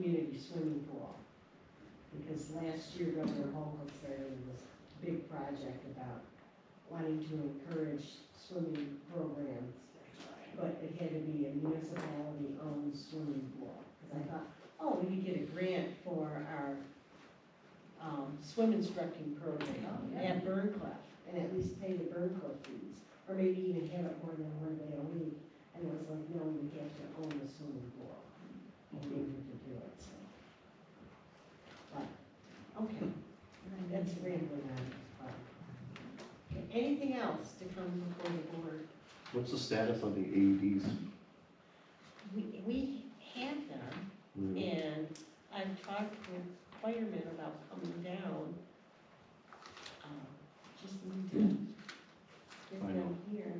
community swimming pool. Because last year Governor Hochul started this big project about wanting to encourage swimming programs. But it had to be a municipality-owned swimming pool. Because I thought, oh, we could get a grant for our swim instructing program at Burncliffe, and at least pay the Burncliffe fees, or maybe even have it more than one day a week. And it was like, no, we have to own the swimming pool in order to do it, so. But, okay, that's rambling on, but. Okay, anything else to come before the board? What's the status of the AEDs? We have them, and I've talked with firemen about coming down. Just need to get I them know. here,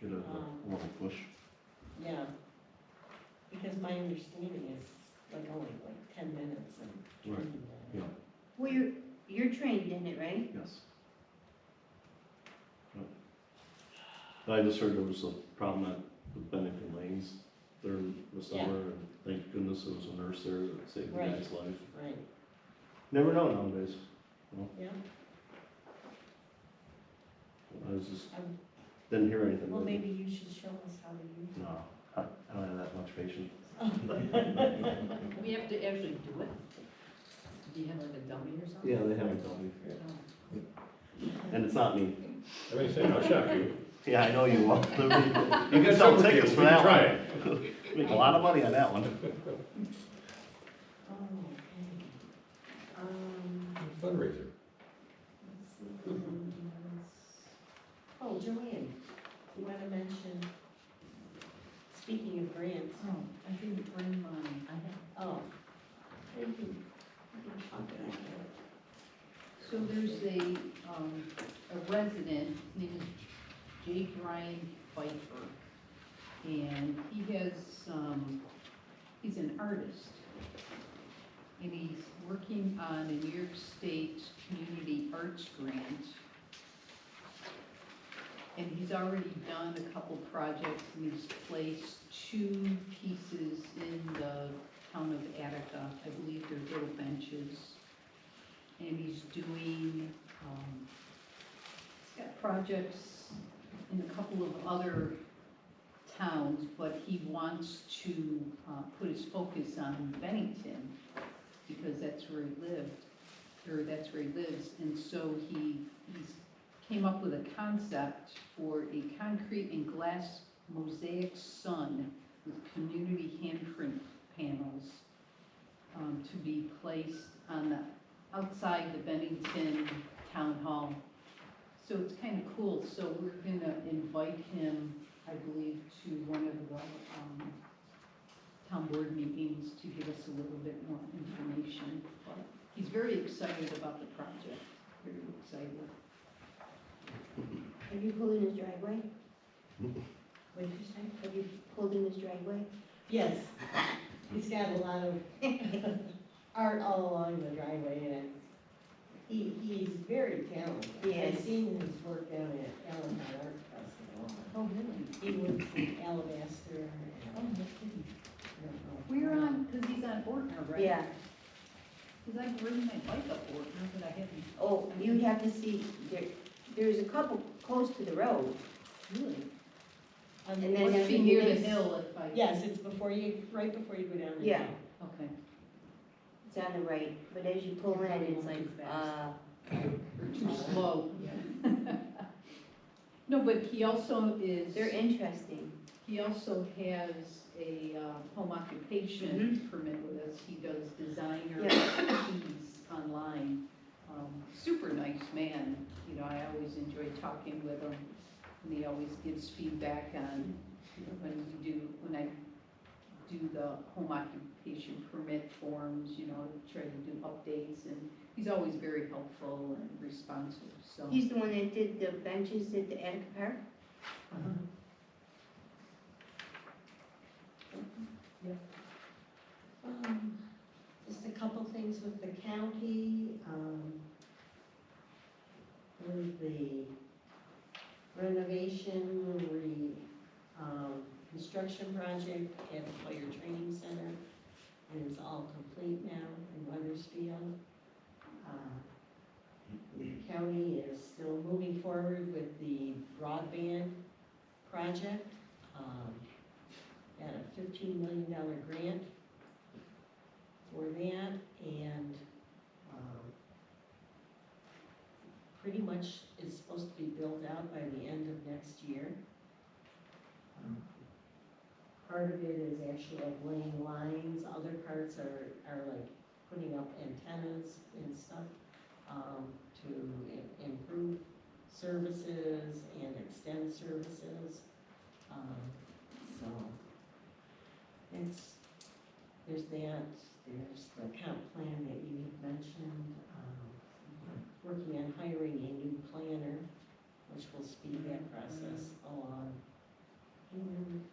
Get a little push. yeah. Because my understanding is like only like 10 minutes and Right. 20 minutes. Yeah. Well, you're trained in it, right? Yes. Yep. I just heard there was a problem at the Bennington Lanes during the summer, and thank goodness there was a nurse there that saved the Right. guy's life. Right, Never know nowadays. yeah. I was just, Um, didn't hear anything. Well, maybe you should show us how to use it. No, I don't have that much patience. We have to actually do it? Do you have like a dummy or something? Yeah, they haven't told me. Oh. And it's not me. I mean, say, I'll shock you. Yeah, I know you will. You You can got sell some tickets tickets, for we that can try one. it. Make a lot of money on that one. Oh, okay. Fundraiser. Let's see if there's anything else. Oh, Joanne, you want to mention, speaking of grants, Oh, I didn't bring mine. I have. oh, thank you. You can talk about it. So there's a resident, his name is Jake Ryan Pfeiffer. And he has, he's an artist. And he's working on a New York State Community Arts Grant. And he's already done a couple projects, and he's placed 2 pieces in the town of Attica. I believe they're little benches. And he's doing, he's got projects in a couple of other towns, but he wants to put his focus on Bennington, because that's where he lived, or that's where he lives. And so he's came up with a concept for a concrete and glass mosaic sun with community handprint panels to be placed on the outside the Bennington Town Hall. So it's kind of cool. So we're gonna invite him, I believe, to one of the town board meetings to give us a little bit more information. But he's very excited about the project, very excited. Have you pulled in his driveway? What did you say? Have you pulled in his driveway? Yes, he's got a lot of art all along the driveway, and he's very talented. Yes. I've seen his work down at Allentown Art Festival. Oh, really? He works in Alabaster. Oh, And, no kidding. I don't know. We're on, because he's on Ortner, right? Yeah. Because I've ridden my bike up Ortner, but I haven't. Oh, you'd have to see, there's a couple close to the road. Really? And And then Must there's be a near the nice- hill if I. yes, it's before you, right before you go down the Yeah. hill. Okay. It's on the right, but as you pull in, it's like, Or too slow. No, but he also is. they're interesting. He also has a home occupation permit with us. He does designer fees online. Super nice man. You know, I always enjoy talking with him. And he always gives feedback on, you know, when I do the home occupation permit forms, you know, try to do updates. And he's always very helpful and responsive, so. He's the one that did the benches at the Attica Park? Yep. Just a couple things with the county, with the renovation, construction project at the Fire Training Center. and it's all complete now in Weathersfield. The county is still moving forward with the broadband project, at a $15 million grant for that, and pretty much is supposed to be built out by the end of next year. Part of it is actually like laying lines, other parts are like putting up antennas and stuff, to improve services and extend services. So, there's that, there's the comp plan that you had mentioned, working on hiring a new planner, which will speed that process along. And,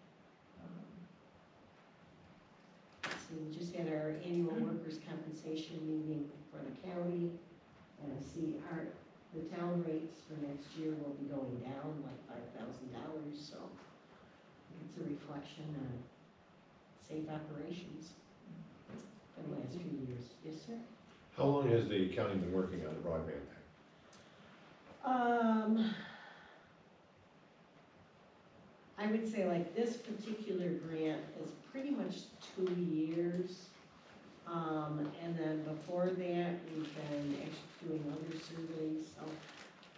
so we just had our annual workers' compensation meeting for the county, and I see the town rates for next year will be going down like $5,000, so it's a reflection on safe operations for the last few years. Yes, sir? How long has the county been working on the broadband thing? I would say like this particular grant is pretty much 2 years. And then before that, we've been actually doing other surveys, so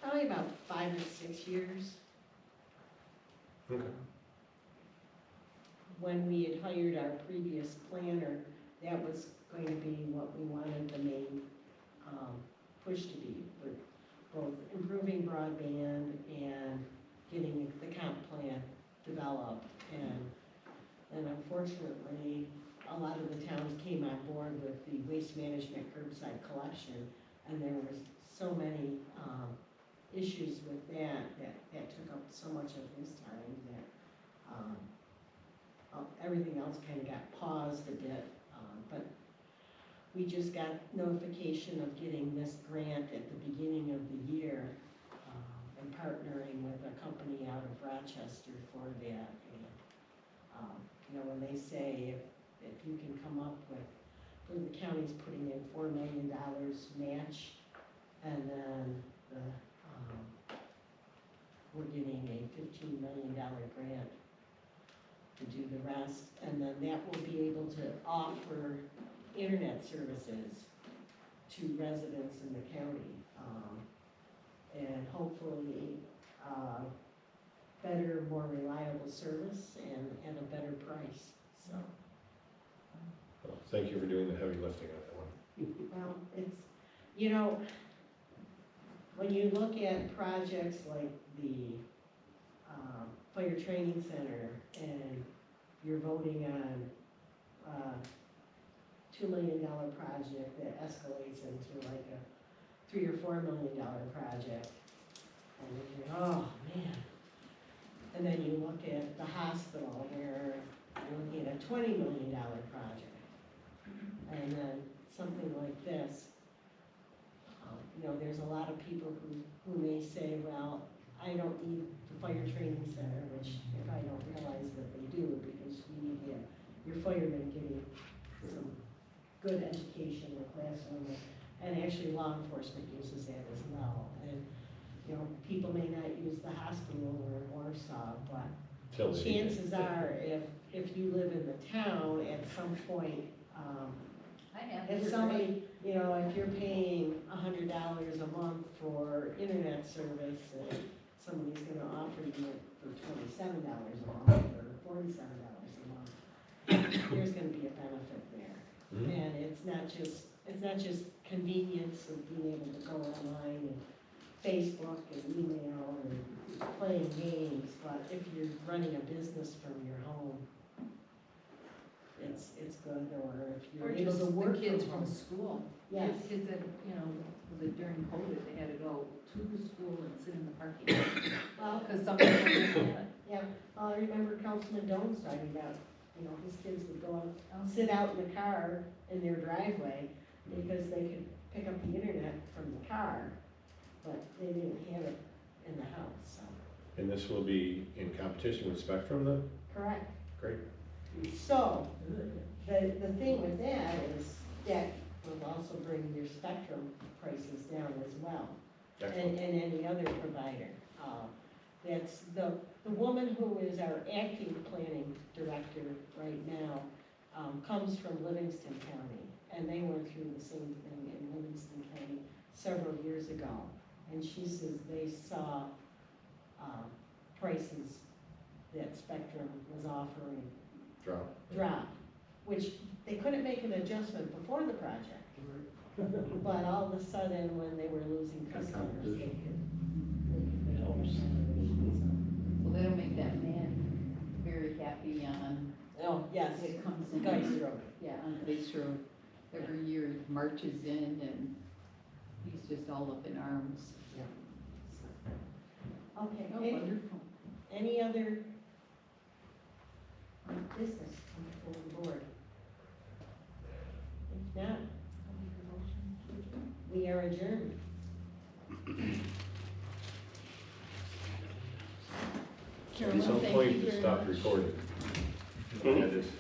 probably about 5 or 6 years. Okay. When we had hired our previous planner, that was going to be what we wanted the main push to be, with both improving broadband and getting the comp plan developed. And unfortunately, a lot of the towns came on board with the waste management curbside collection, and there was so many issues with that took up so much of his time that everything else kind of got paused a bit. But we just got notification of getting this grant at the beginning of the year, and partnering with a company out of Rochester for that. And, when they say if you can come up with, the county's putting in $4 million match, and then we're getting a $15 million grant to do the rest, and then that will be able to offer internet services to residents in the county, and hopefully better, more reliable service and at a better price, so. Well, thank you for doing the heavy lifting on that one. Well, it's, when you look at projects like the fire training center, and you're voting on $2 million project that escalates into like a $3 or $4 million project, and you think, oh, man. And then you look at the hospital where you're looking at a $20 million project. And then something like this, there's a lot of people who may say, well, I don't need the fire training center, which if I don't realize that they do, because you need to have your firemen getting some good education in the classroom, and actually law enforcement uses that as well. And, people may not use the hospital or Warsaw, but chances are, if you live in the town, at some point, if somebody, if you're paying $100 a month for internet service, and somebody's gonna offer you it for $27 a month, or $47 a month, there's gonna be a benefit there. Mhm. And it's not just convenience of being able to go online and Facebook and email and playing games, but if you're running a business from your home, it's good, or if Or you're able just to work the kids from from home. school. Yes. Kids that, during COVID, they had to go to the school and sit in the parking lot, Well, because some people didn't have it. yeah, I remember Councilman Doan talking about, his kids would go out, sit out in the car in their driveway because they could pick up the internet from the car, but they didn't have it in the house, so. And this will be in competition with Spectrum then? Correct. Great. So, The thing with that is that will also bring your spectrum prices down as well, Excellent. and any other provider. That's the woman who is our acting planning director right now, comes from Livingston County, and they went through the same thing in Livingston County several years ago. And she says they saw, prices that Spectrum was offering drop, which they couldn't make an adjustment before the project. But all of a sudden, when they were losing customers, they could. It helps. Well, that'll make that man very happy on, Oh, yes, it comes in. Geis Road. Yeah, on Glacier Road. Every year he marches in and he's just all up in arms. Okay, Oh, wonderful. any other business before the board? If not, we are adjourned. At Carolyn, some thank point, you to very stop much. recording. That is-